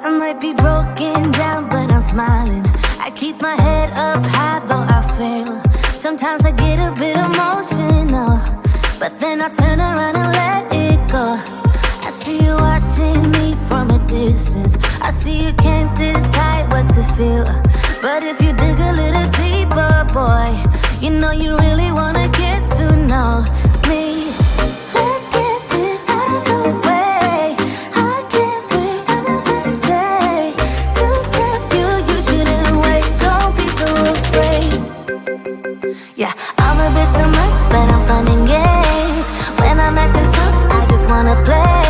I might be broken down, but I'm smiling. I keep my head up high, though I fail. Sometimes I get a bit emotional, but then I turn around and let it go. I see you watching me from a distance. I see you can't decide what to feel, but if you dig a little deeper, boy, you know you really wanna get to know me. Let's get this out of the way. I can't wait another day to tell you you shouldn't wait. Don't be so afraid. Yeah, I'm a bit too much, but I'm fun and games. When I'm acting tough, I just wanna play.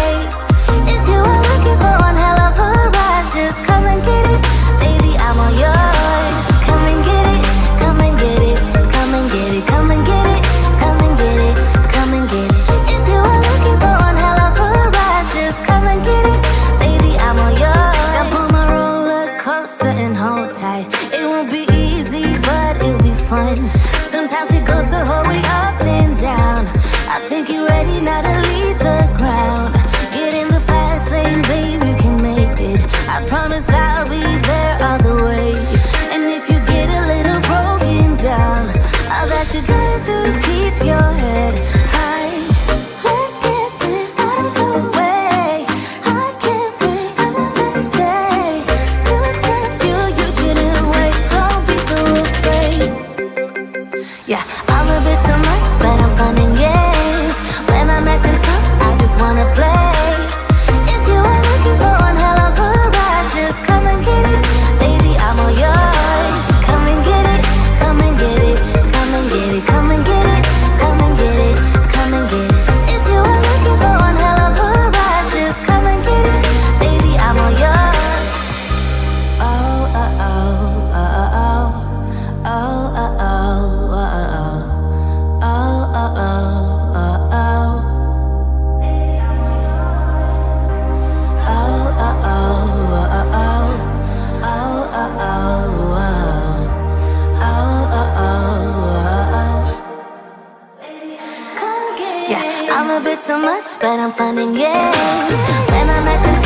If you are looking for one hell of a ride, just come and get it. Baby, I'm all yours. Come and get it, come and get it, come and get it, come and get it, come and get it, come and get it. If you are looking for one hell of a ride, just come and get it. Baby, I'm all yours. Jump on my roller coaster and hold tight. It won't be easy, but it'll be fun. Sometimes it goes the whole way up and down. I think you're ready now to leave the ground. Get in the fast lane, babe, you can make it. I promise I'll be there all the way. And if you get a little broken down, all that you gotta do is keep your head high. Let's get this out of the way. I can't wait another day to tell you you shouldn't wait. Don't be so afraid. Yeah, I'm a bit too much, but I'm fun and games. When I'm acting tough, I just wanna play. If you are looking for one hell of a ride, just come and get it. Baby, I'm all yours. Come and get it, come and get it, come and get it, come and get it, come and get it, come and get it. If you are looking for one hell of a ride, just come and get it. Baby, I'm all yours. Oh, oh, oh, oh, oh, oh, oh, oh, oh, oh. Oh, oh, oh, oh, oh. Baby, I'm all yours. Oh, oh, oh, oh, oh. Oh, oh, oh, oh. Oh, oh, oh, oh. Come get it. Yeah, I'm a bit too much, but I'm fun and games. When I'm acting